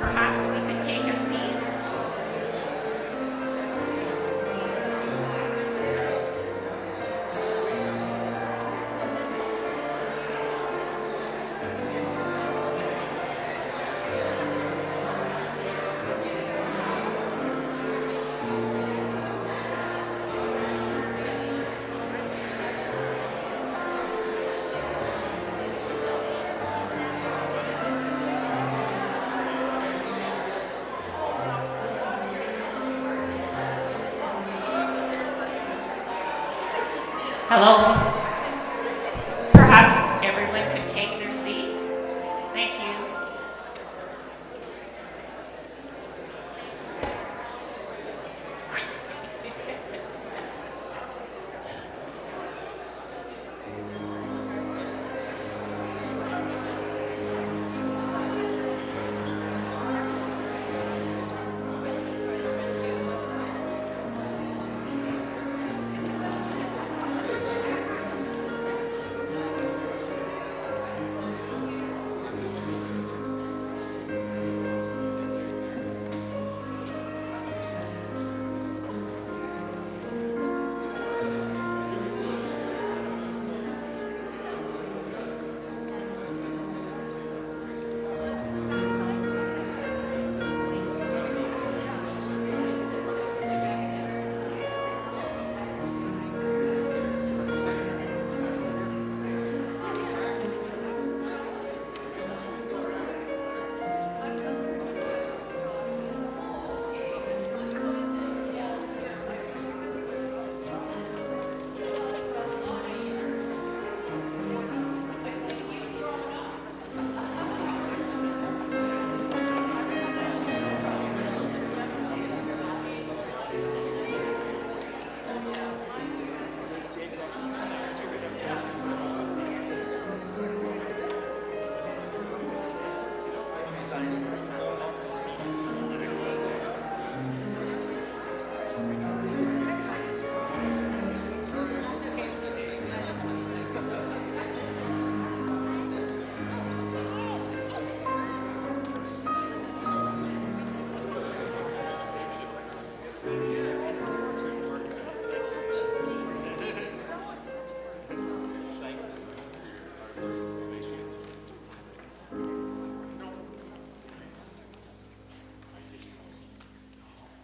Perhaps we could take a seat. Hello. Perhaps everyone could take their seat. Thank you.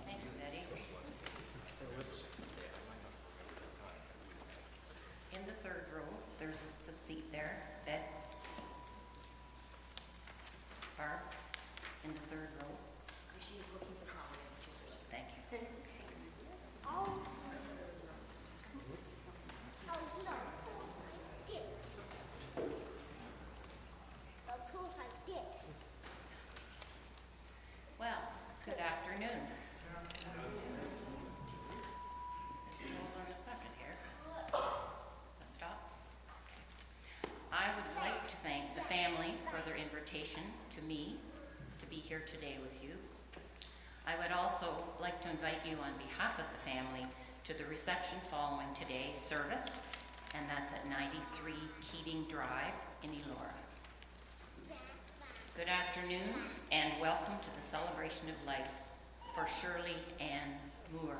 Thank you, Betty. In the third row, there's a seat there. Bet. Barb, in the third row. She's looking for something. Thank you. Well, good afternoon. Just hold on a second here. Let's stop. I would like to thank the family for their invitation to me to be here today with you. I would also like to invite you on behalf of the family to the reception following today's service, and that's at 93 Keating Drive in Elora. Good afternoon and welcome to the celebration of life for Shirley Ann Moore.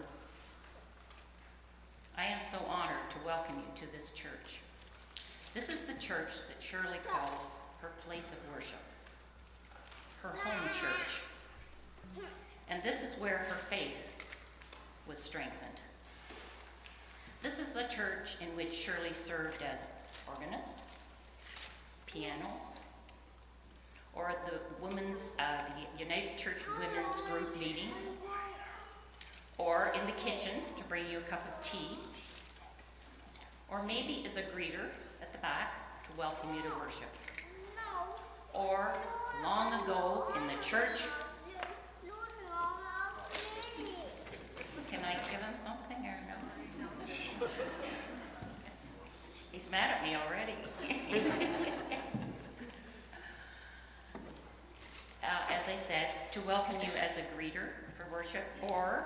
I am so honored to welcome you to this church. This is the church that Shirley called her place of worship, her home church. And this is where her faith was strengthened. This is the church in which Shirley served as organist, piano, or at the United Church Women's Group meetings, or in the kitchen to bring you a cup of tea, or maybe as a greeter at the back to welcome you to worship, or long ago in the church. Can I give him something or no? He's mad at me already. As I said, to welcome you as a greeter for worship, or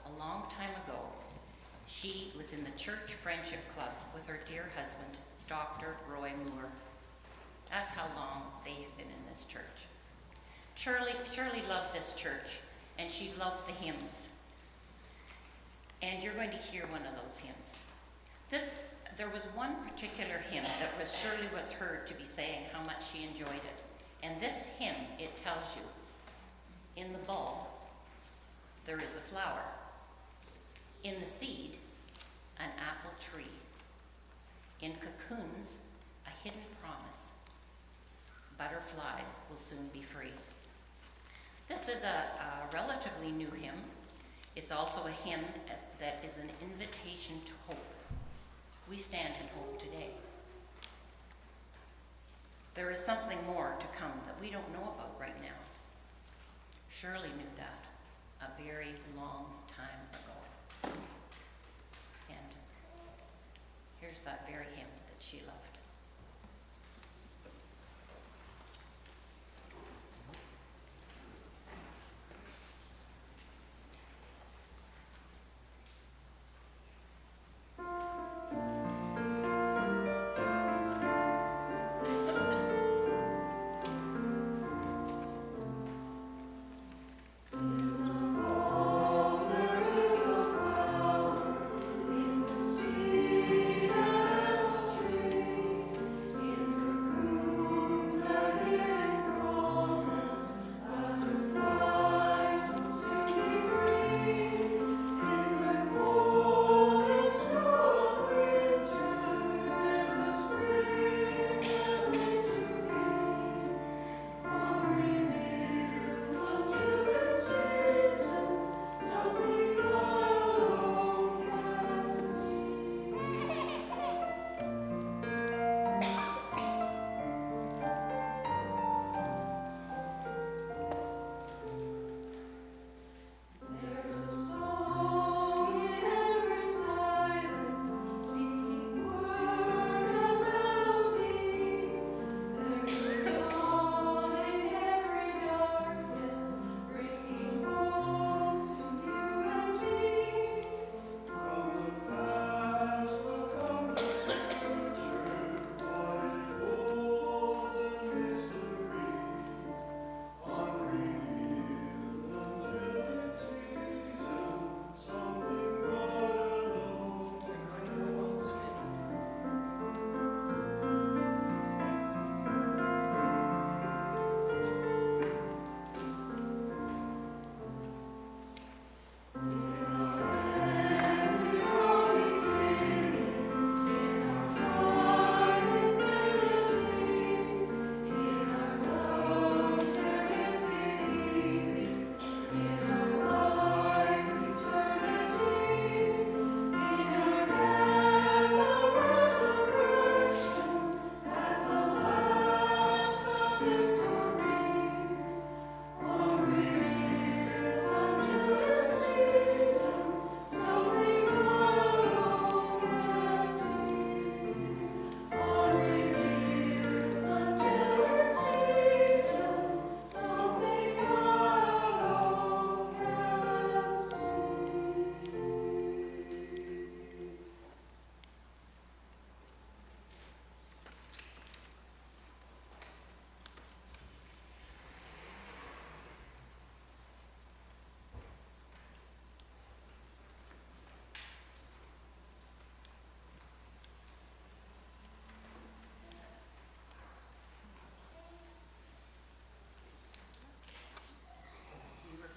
a long time ago, she was in the Church Friendship Club with her dear husband, Dr. Roy Moore. That's how long they have been in this church. Shirley loved this church, and she loved the hymns. And you're going to hear one of those hymns. There was one particular hymn that Shirley was heard to be saying how much she enjoyed it. And this hymn, it tells you, in the bulb, there is a flower. In the seed, an apple tree. In cocoons, a hidden promise. Butterflies will soon be free. This is a relatively new hymn. It's also a hymn that is an invitation to hope. We stand in hope today. There is something more to come that we don't know about right now. Shirley knew that a very long time ago. And here's that very hymn that she loved.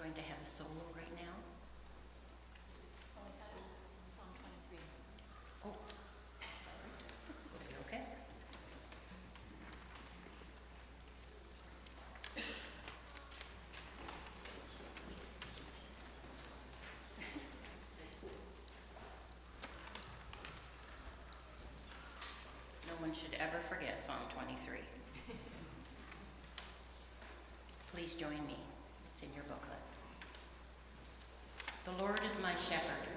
Going to have a solo right now. Oh, I thought it was in Psalm 23. Oh, all right. Are you okay? No one should ever forget Psalm 23. Please join me. It's in your booklet. The Lord is my shepherd,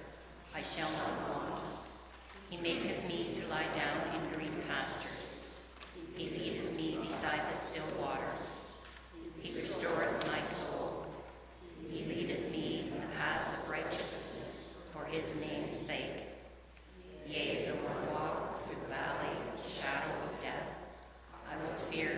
I shall not want. He maketh me to lie down in green pastures. He leadeth me beside the still waters. He restoreth my soul. He leadeth me in the paths of righteousness for his name's sake. Yea, though I walk through the valley of the shadow of death, I will fear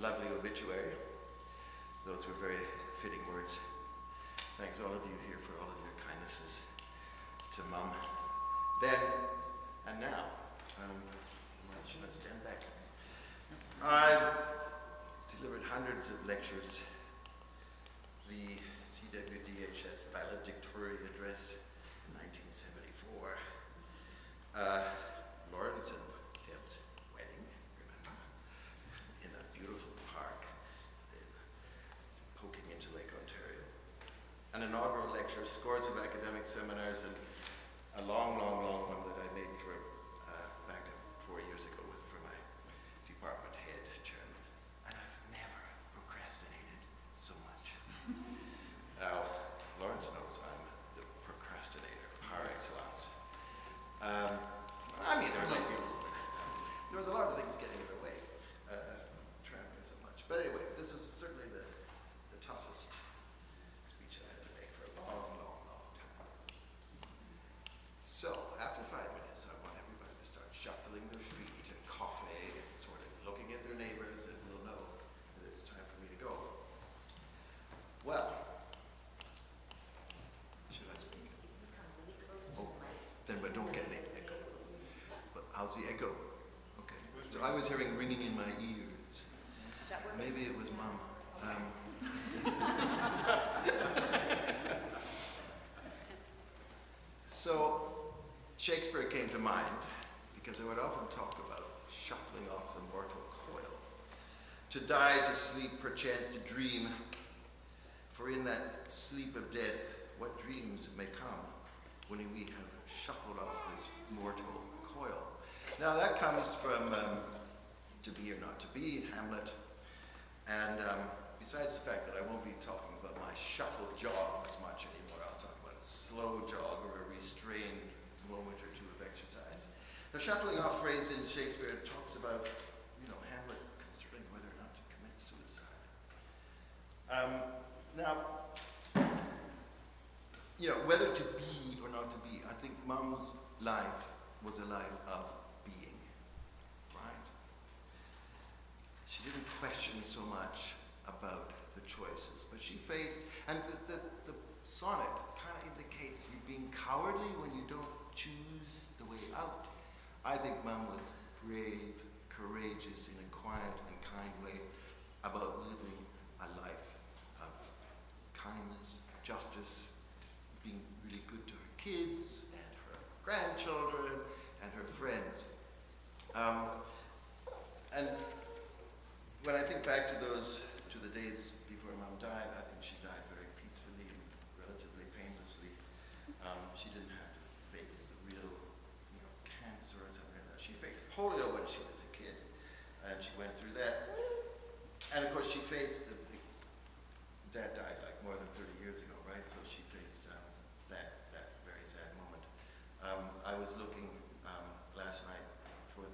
lovely obituary. Those were very fitting words. Thanks all of you here for all of your kindnesses to Mum. Then and now, well, should I stand back? I've delivered hundreds of lectures. The CWDHS valedictory address in 1974. Lawrence and Deb's wedding, remember? In a beautiful park poking into Lake Ontario. An inaugural lecture, scores of academic seminars, and a long one that I made for back 4 years ago for my department head chairman. And I've never procrastinated so much. Now, Lawrence knows I'm the procrastinator par excellence. I mean, there was a lot of things getting in the way, traveling so much. But anyway, this is certainly the toughest speech I had to make for a long time. So, after 5 minutes, I want everybody to start shuffling their feet and coughing and sort of looking at their neighbors, and we'll know that it's time for me to go. Well, should I speak? Oh, then but don't get the echo. But how's the echo? Okay. So I was hearing ringing in my ears. Is that working? Maybe it was Mum. So Shakespeare came to mind because I would often talk about shuffling off the mortal coil. To die, to sleep, perchance to dream. For in that sleep of death, what dreams may come when we have shuffled off this mortal coil. Now that comes from To Be or Not to Be, Hamlet. And besides the fact that I won't be talking about my shuffle jogs much anymore, I'll talk about a slow jog or a restrained moment or two of exercise. The shuffling off phrase in Shakespeare talks about, Hamlet considering whether or not to commit suicide. Now, whether to be or not to be, I think Mum's life was a life of being, right? She didn't question so much about the choices, but she faced, and the sonnet kind of indicates you being cowardly when you don't choose the way out. I think Mum was brave, courageous, in a quiet and kind way about living a life of kindness, justice, being really good to her kids and her grandchildren and her friends. And when I think back to the days before Mum died, I think she died very peacefully and relatively painlessly. She didn't have to face real, cancer or something like that. She faced polio when she was a kid, and she went through that. And of course, she faced Dad died like more than 30 years ago, right? So she faced that very sad moment. I was looking last night for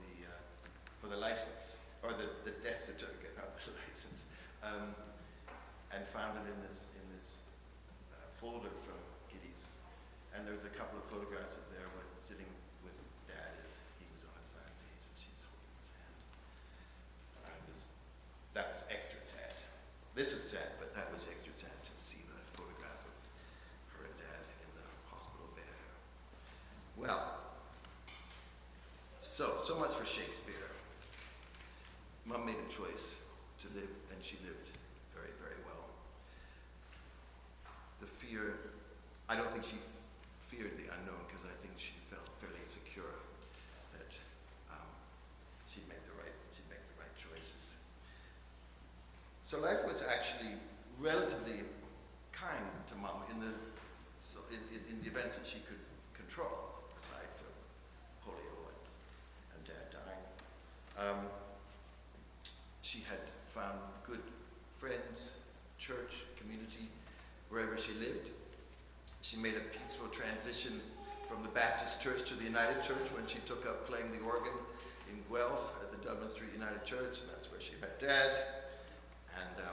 the license, or the death certificate, not the license, and found it in this folder from Giddy's. And there's a couple of photographs of there sitting with Dad as he was on his last days, and she's holding his hand. That was extra sad. This was sad, but that was extra sad to see that photograph of her and Dad in the hospital bed. Well, so much for Shakespeare. Mum made a choice to live, and she lived very, very well. The fear, I don't think she feared the unknown, because I think she felt fairly secure that she'd make the right choices. So life was actually relatively kind to Mum in the events that she could control, aside from polio and Dad dying. She had found good friends, church, community, wherever she lived. She made a peaceful transition from the Baptist Church to the United Church when she took up playing the organ in Guelph at the Dublin Street United Church, and that's where she met Dad. And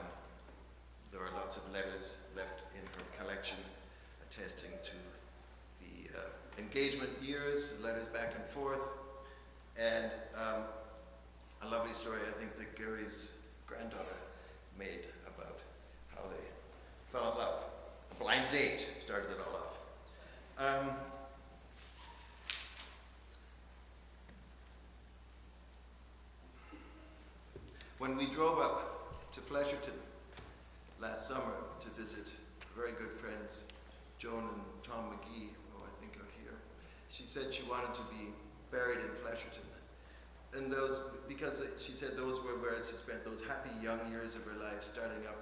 there are lots of letters left in her collection attesting to the engagement years, letters back and forth. And a lovely story, I think, that Gary's granddaughter made about how they fell in love. A blind date started it all off. When we drove up to Flesherton last summer to visit very good friends, Joan and Tom McGee, who I think are here, she said she wanted to be buried in Flesherton. And because she said those were where she spent those happy young years of her life, starting up,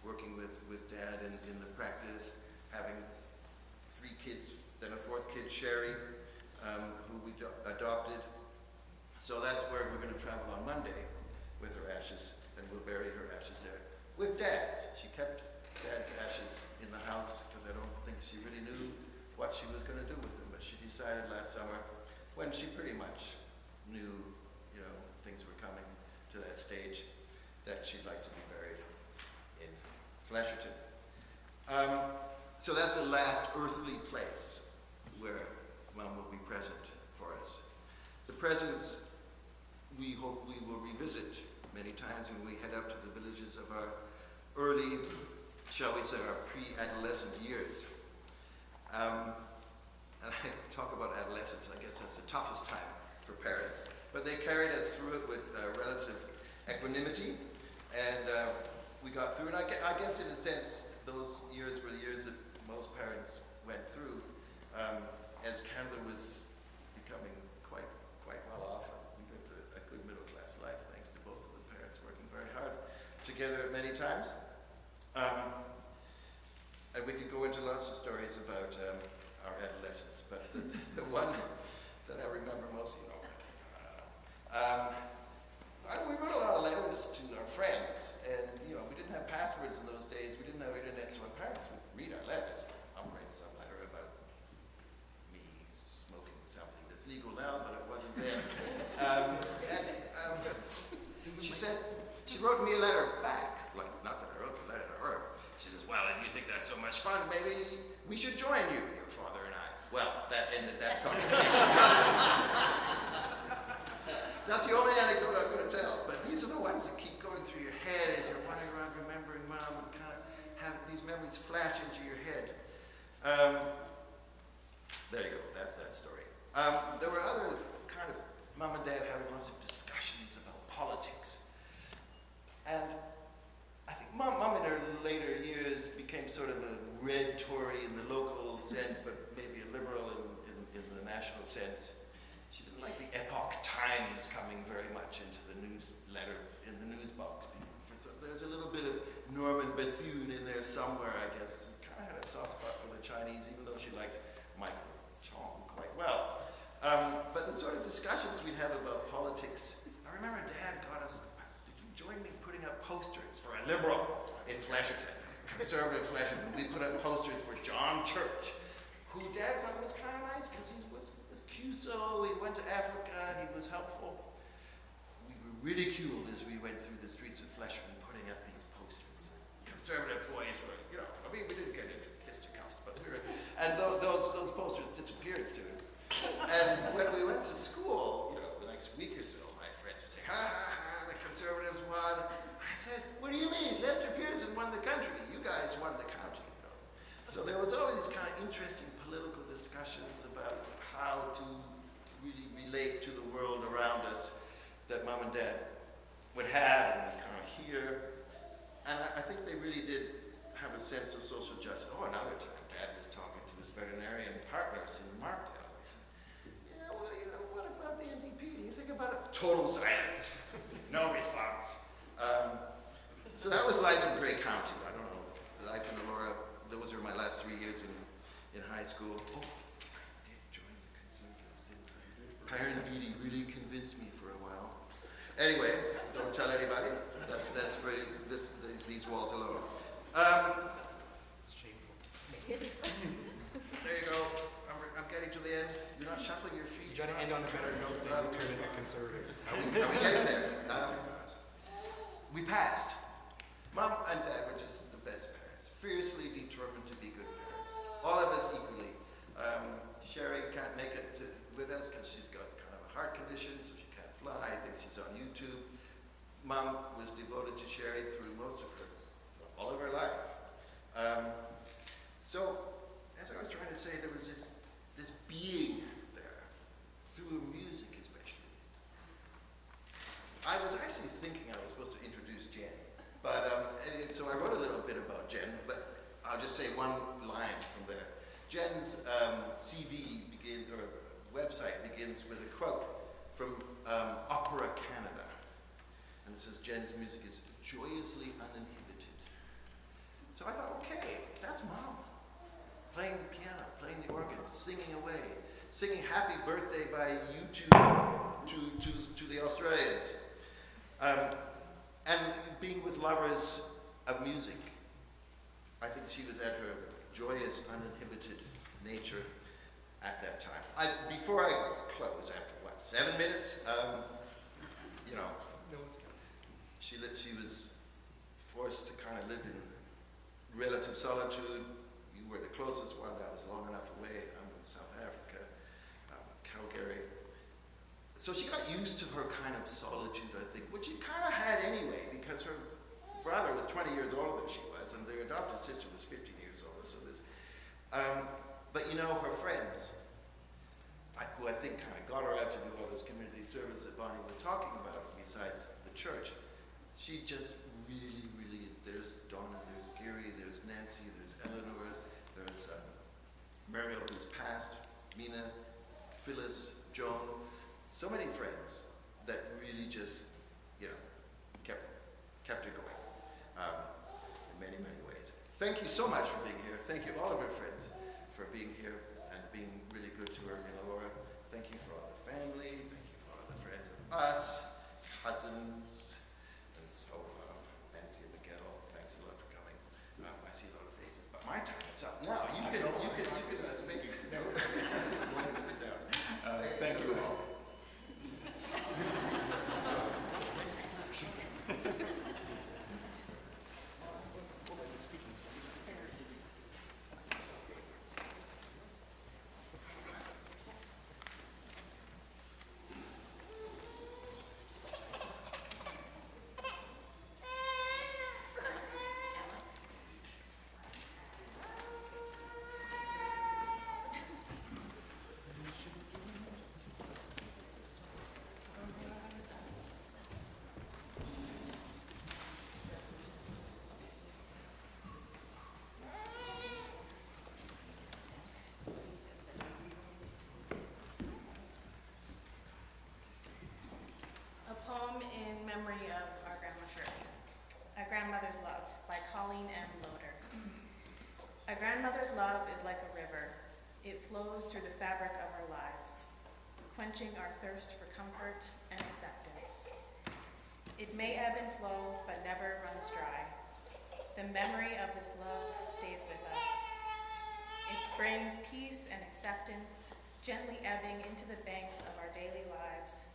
working with Dad in the practice, having 3 kids, then a 4th kid, Sherry, who we adopted. So that's where we're going to travel on Monday with her ashes, and we'll bury her ashes there with Dad's. She kept Dad's ashes in the house because I don't think she really knew what she was going to do with them, but she decided last summer, when she pretty much knew, things were coming to that stage, that she'd like to be buried in Flesherton. So that's the last earthly place where Mom will be present for us. The presence we hope we will revisit many times when we head up to the villages of our early, shall we say, our pre-adolescent years. And I talk about adolescence, I guess that's the toughest time for parents. But they carried us through it with relative equanimity, and we got through. And I guess in a sense, those years were the years that most parents went through as Candler was becoming quite well off. And we lived a good middle-class life thanks to both of the parents working very hard together many times. And we could go into lots of stories about our adolescence, but the one that I remember most, we wrote a lot of letters to our friends, and we didn't have passwords in those days. We didn't have internet, so our parents would read our letters. I'm writing some letter about me smoking something that's legal now, but it wasn't then. She wrote me a letter back, like not that I wrote the letter to her. She says, "Well, if you think that's so much fun, maybe we should join you, your father and I." Well, that ended that conversation. That's the only anecdote I'm going to tell, but these are the ones that keep going through your head as you're wandering around remembering Mom, and kind of have these memories flash into your head. There you go, that's that story. There were other kind of Mom and Dad having lots of discussions about politics. And I think Mom in her later years became sort of a red Tory in the local sense, but maybe a liberal in the national sense. She didn't like the Epoch Times coming very much into the newsletter, in the news box. So there's a little bit of Norman Bethune in there somewhere, I guess. She kind of had a soft spot for the Chinese, even though she liked Michael Chong quite well. But the sort of discussions we'd have about politics, I remember Dad got us, did you join me putting up posters for a liberal in Flesherton, conservative Flesherton? We put up posters for John Church, who Dad thought was kind of nice because he was CUSO, he went to Africa, he was helpful. We were ridiculed as we went through the streets of Flesherton putting up these posters. Conservative boys were, we didn't get into fisticuffs, but we were, and those posters disappeared soon. And when we went to school, the next week or so, my friends would say, "Ha ha ha, the Conservatives won." I said, "What do you mean? Lester Pearson won the country. You guys won the county." So there was always these kind of interesting political discussions about how to really relate to the world around us that Mom and Dad would have and we kind of hear. And I think they really did have a sense of social justice. Oh, another time Dad was talking to his veterinarian partners in Markdale. He said, "Yeah, well, what about the NDP? Do you think about it?" Total silence. No response. So that was life in Grey County. I don't know. Life in Elora. Those were my last 3 years in high school. Oh, I did join the Conservatives, didn't I? Hiram Beatty really convinced me for a while. Anyway, don't tell anybody. That's for these walls alone. It's shameful. There you go. I'm getting to the end. You're not shuffling your feet. You gotta end on a better note than you turn into conservative. Are we getting there? We passed. Mom and Dad were just the best parents, fiercely determined to be good parents. All of us equally. Sherry can't make it with us because she's got kind of a heart condition, so she can't fly. I think she's on YouTube. Mom was devoted to Sherry through all of her life. So, as I was trying to say, there was this being there, through her music especially. I was actually thinking I was supposed to introduce Jen, but so I wrote a little bit about Jen, but I'll just say one line from there. Jen's CV website begins with a quote from Opera Canada. And it says, Jen's music is joyously uninhibited. So I thought, okay, that's Mom. Playing the piano, playing the organ, singing away, singing Happy Birthday by U2 to the Australians. And being with lovers of music. I think she was at her joyous, uninhibited nature at that time. Before I close, after 7 minutes, you know, No one's counting. she was forced to kind of live in relative solitude. You were the closest one. That was long enough away. I'm in South Africa, Calgary. So she got used to her kind of solitude, I think, which she kind of had anyway, because her brother was 20 years older than she was, and their adopted sister was 15 years older. So this, but you know, her friends, who I think kind of got her out to do all this community service that Bonnie was talking about, besides the church, she just really, there's Donna, there's Gary, there's Nancy, there's Eleanor, there's Mariel, who's passed, Mina, Phyllis, Joan, so many friends that really just, you know, kept her going in many, many ways. Thank you so much for being here. Thank you, all of our friends, for being here and being really good to her in Elora. Thank you for all the family. Thank you for all the friends of us, cousins, and so Nancy and Miguel. Thanks a lot for coming. I see a lot of faces, but my time is up now. You can speak. No. Sit down. Thank you all. A poem in memory of our Grandma Shirley. A Grandmother's Love by Colleen M. Loader. A grandmother's love is like a river. It flows through the fabric of our lives, quenching our thirst for comfort and acceptance. It may ebb and flow, but never runs dry. The memory of this love stays with us. It brings peace and acceptance, gently ebbing into the banks of our daily lives,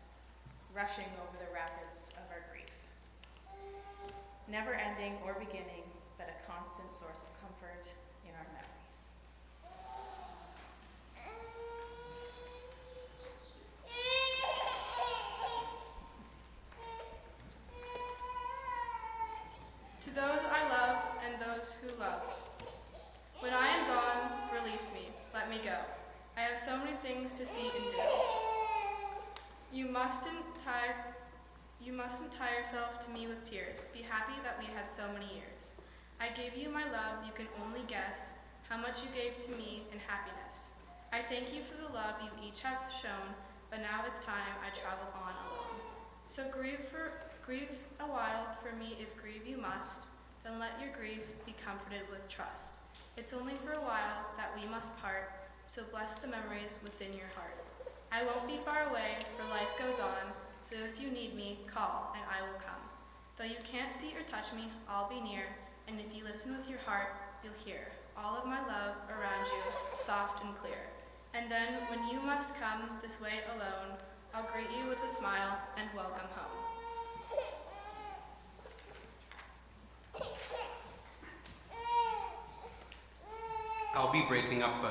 rushing over the rapids of our grief. Never ending or beginning, but a constant source of comfort in our memories. To those I love and those who love. When I am gone, release me, let me go. I have so many things to see and do. You mustn't tie yourself to me with tears. Be happy that we had so many years. I gave you my love, you can only guess how much you gave to me in happiness. I thank you for the love you each have shown, but now it's time I traveled on alone. So grieve a while for me if grieve you must, then let your grief be comforted with trust. It's only for a while that we must part, so bless the memories within your heart. I won't be far away, for life goes on, so if you need me, call, and I will come. Though you can't see or touch me, I'll be near, and if you listen with your heart, you'll hear all of my love around you, soft and clear. And then, when you must come this way alone, I'll greet you with a smile and welcome home. I'll be breaking up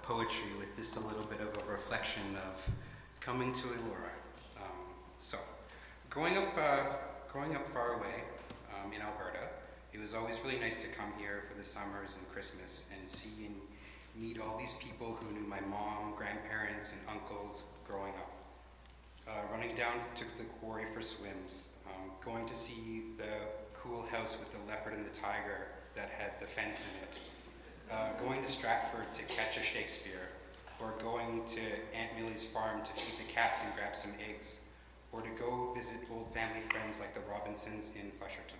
poetry with just a little bit of a reflection of coming to Elora. So, growing up Growing up far away in Alberta, it was always really nice to come here for the summers and Christmas and see and meet all these people who knew my mom, grandparents, and uncles growing up. Running down to the quarry for swims, going to see the cool house with the leopard and the tiger that had the fence in it, going to Stratford to catch a Shakespeare, or going to Aunt Millie's farm to feed the cats and grab some eggs, or to go visit old family friends like the Robinsons in Flesherton.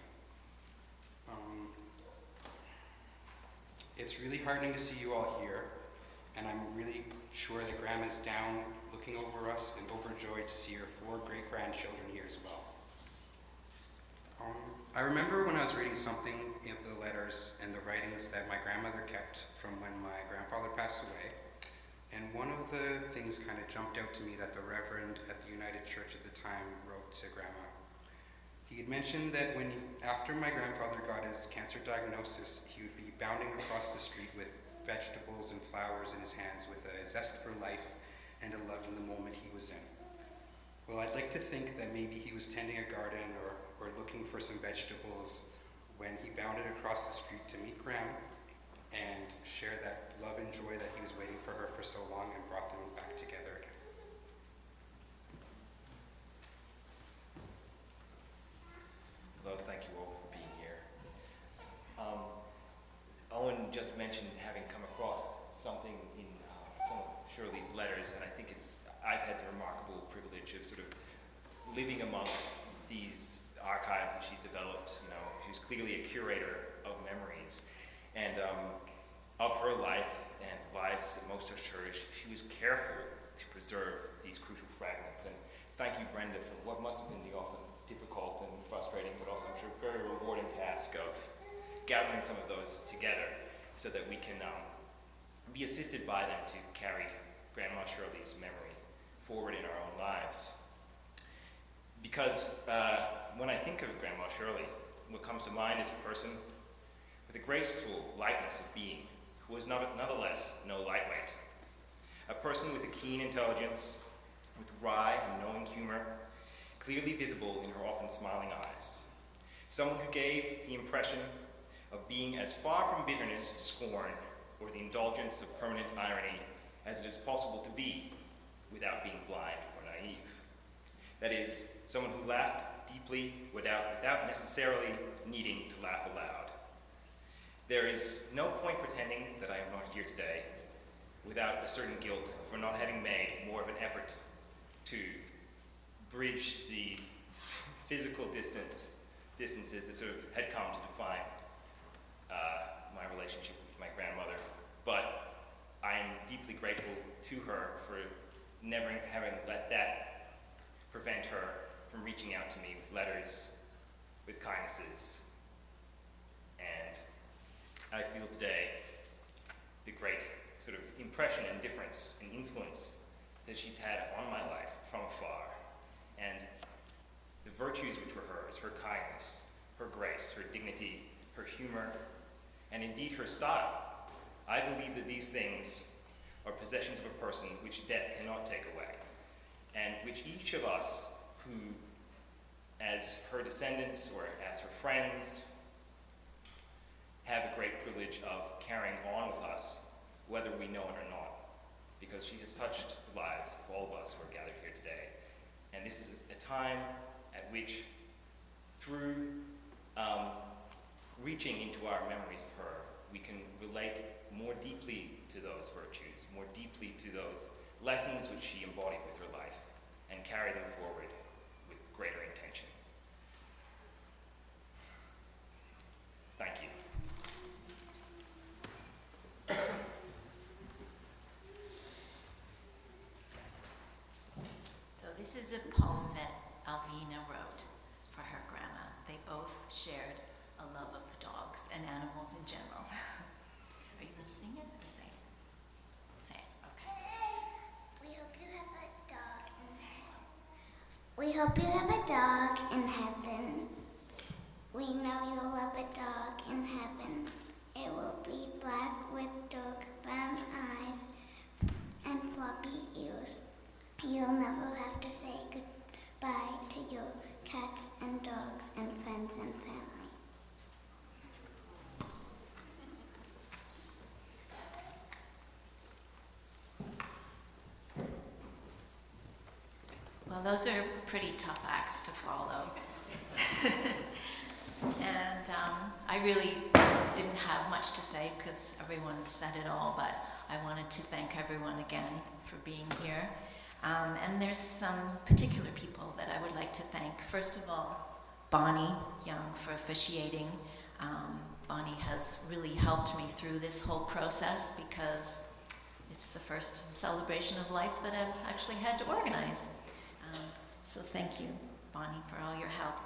It's really heartening to see you all here, and I'm really sure that Grandma's down looking over us and overjoyed to see her 4 great-grandchildren here as well. I remember when I was reading something in the letters and the writings that my grandmother kept from when my grandfather passed away, and one of the things kind of jumped out to me that the Reverend at the United Church at the time wrote to Grandma. He had mentioned that after my grandfather got his cancer diagnosis, he would be bounding across the street with vegetables and flowers in his hands with a zest for life and a love in the moment he was in. Well, I'd like to think that maybe he was tending a garden or looking for some vegetables when he bounded across the street to meet Graham and share that love and joy that he was waiting for her for so long and brought them back together again. Hello, thank you all for being here. Owen just mentioned having come across something in some of Shirley's letters, and I think I've had the remarkable privilege of sort of living amongst these archives that she's developed. You know, she's clearly a curator of memories, and of her life and lives that most have cherished. She was careful to preserve these crucial fragments, and thank you, Brenda, for what must have been the often difficult and frustrating, but also I'm sure very rewarding task of gathering some of those together so that we can be assisted by them to carry Grandma Shirley's memory forward in our own lives. Because when I think of Grandma Shirley, what comes to mind is a person with a graceful lightness of being, who was nonetheless no lightweight. A person with a keen intelligence, with wry and knowing humor, clearly visible in her often smiling eyes. Someone who gave the impression of being as far from bitterness, scorn, or the indulgence of permanent irony as it is possible to be without being blind or naive. That is, someone who laughed deeply without necessarily needing to laugh aloud. There is no point pretending that I am not here today without a certain guilt for not having made more of an effort to bridge the physical distances that sort of had come to define my relationship with my grandmother. But I am deeply grateful to her for never having let that prevent her from reaching out to me with letters, with kindnesses. And I feel today the great sort of impression and difference and influence that she's had on my life from afar. And the virtues which were hers, her kindness, her grace, her dignity, her humor, and indeed her style. I believe that these things are possessions of a person which death cannot take away, and which each of us who, as her descendants or as her friends, have a great privilege of carrying on with us, whether we know it or not, because she has touched the lives of all of us who are gathered here today. And this is a time at which, through reaching into our memories of her, we can relate more deeply to those virtues, more deeply to those lessons which she embodied with her life, and carry them forward with greater intention. Thank you. So this is a poem that Alvina wrote for her grandma. They both shared a love of dogs and animals in general. Are you going to sing it or say it? Say it, okay. We hope you have a dog in heaven. We hope you have a dog in heaven. We know you'll love a dog in heaven. It will be black with dark brown eyes and floppy ears. You'll never have to say goodbye to your cats and dogs friends and family. Well, those are pretty tough acts to follow. And I really didn't have much to say because everyone said it all, but I wanted to thank everyone again for being here. And there's some particular people that I would like to thank. First of all, Bonnie Young for officiating. Bonnie has really helped me through this whole process because it's the first celebration of life that I've actually had to organize. So thank you, Bonnie, for all your help.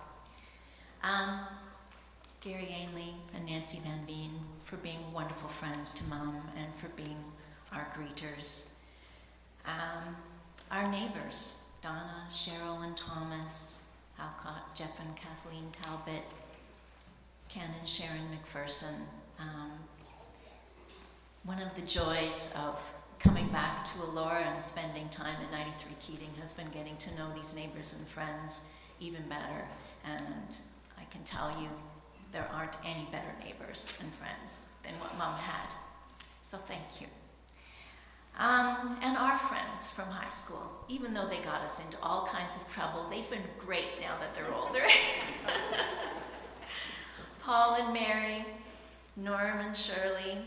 Gary Ainley and Nancy Van Veen for being wonderful friends to Mom and for being our greeters. Our neighbors, Donna, Cheryl, and Thomas, Alcott, Jeff and Kathleen Talbot, Ken and Sharon McPherson. One of the joys of coming back to Elora and spending time at 93 Keating has been getting to know these neighbors and friends even better. And I can tell you, there aren't any better neighbors and friends than what Mom had. So thank you. And our friends from high school, even though they got us into all kinds of trouble, they've been great now that they're older. Paul and Mary, Norm and Shirley,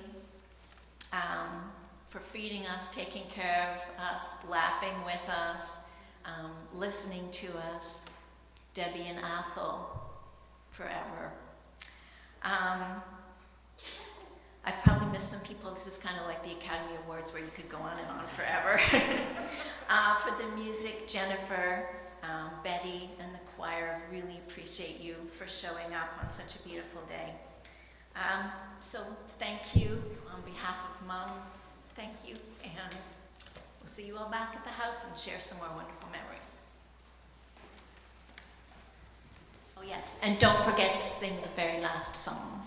for feeding us, taking care of us, laughing with us, listening to us. Debbie and Athol, forever. I've probably missed some people. This is kind of like the Academy Awards where you could go on and on forever. For the music, Jennifer, Betty, and the choir, really appreciate you for showing up on such a beautiful day. So thank you on behalf of Mom. Thank you, and we'll see you all back at the house and share some more wonderful memories. Oh yes, and don't forget to sing the very last song.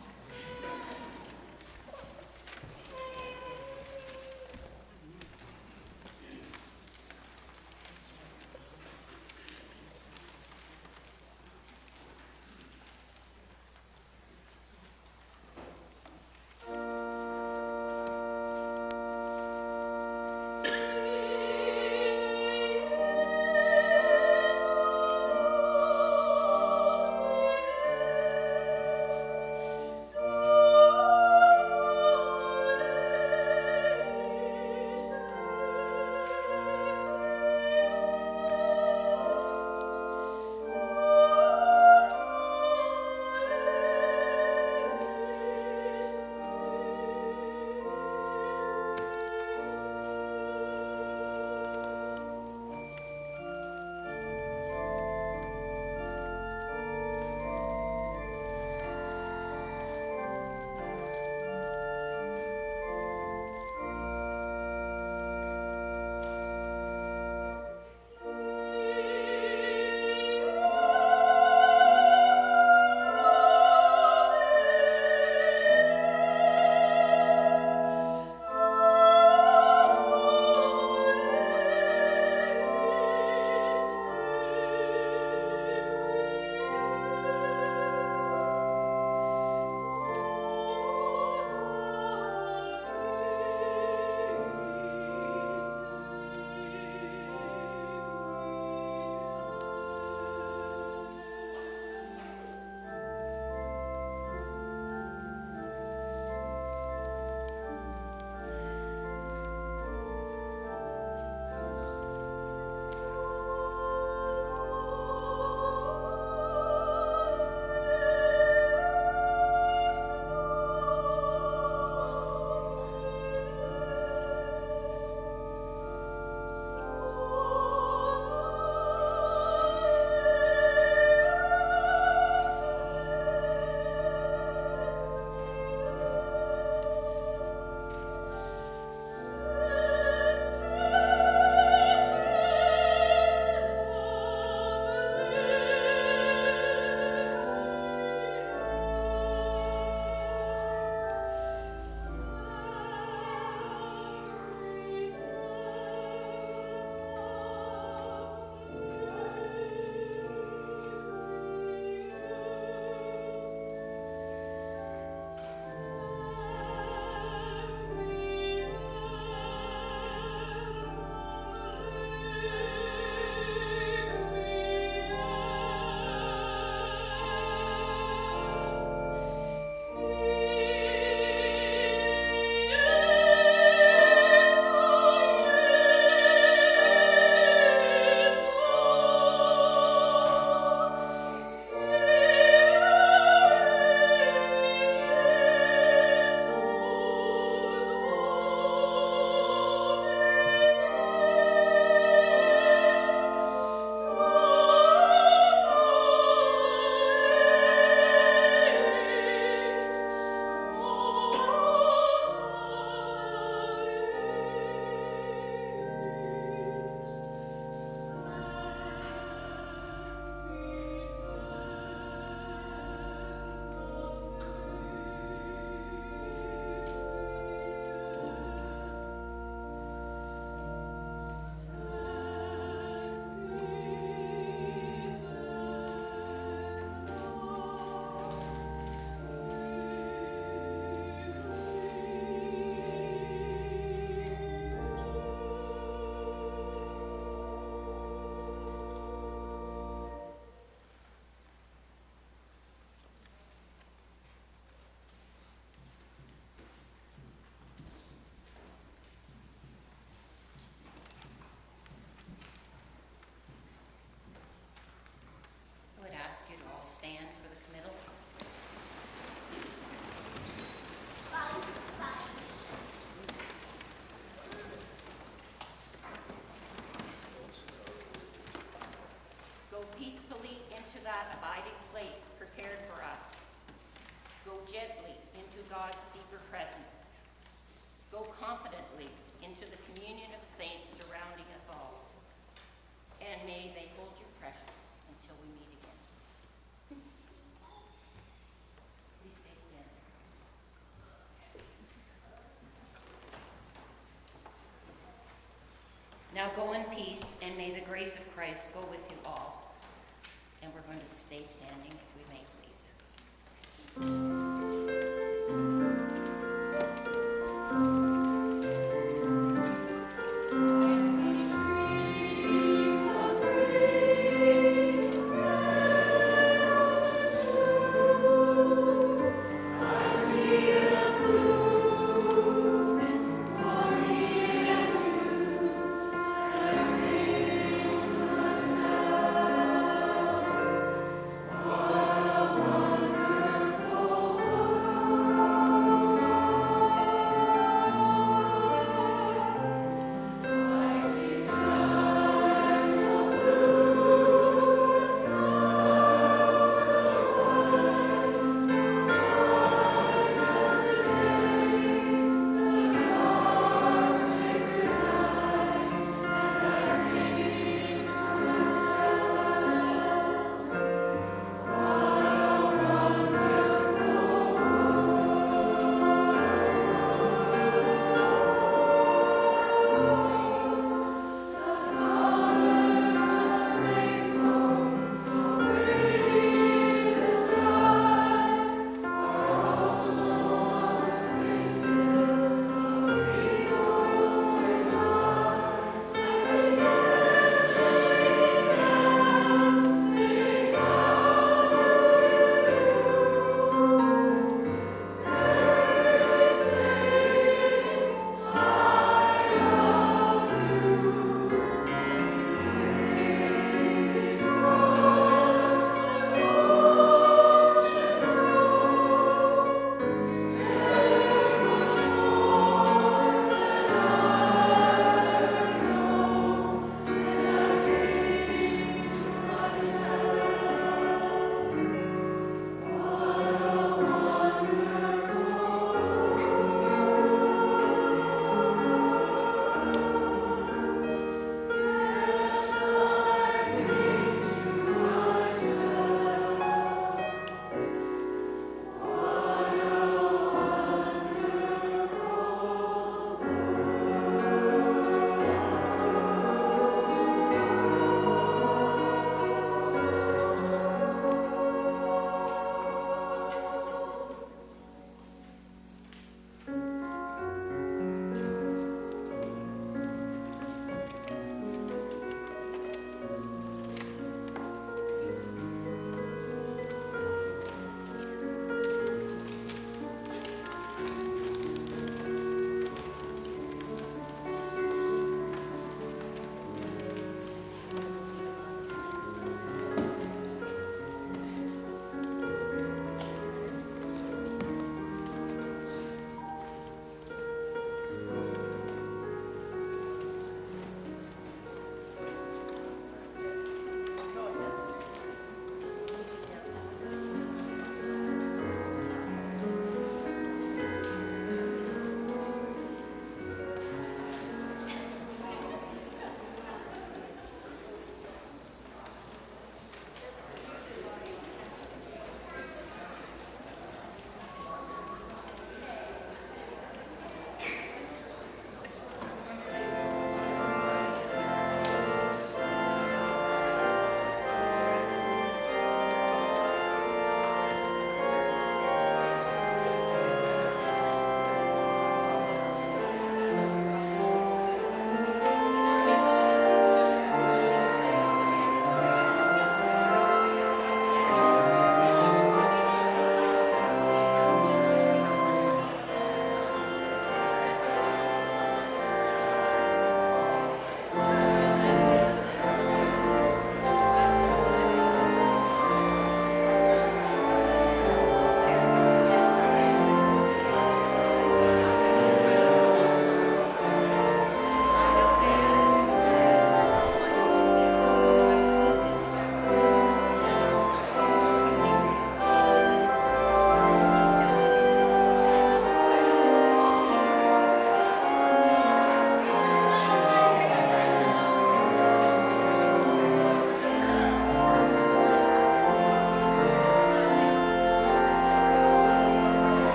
confidently into the communion of saints surrounding us all. And may they hold you precious until we meet again. Please stay standing. Now go in peace, and may the grace of Christ go with you all. And we're going to stay standing if we may.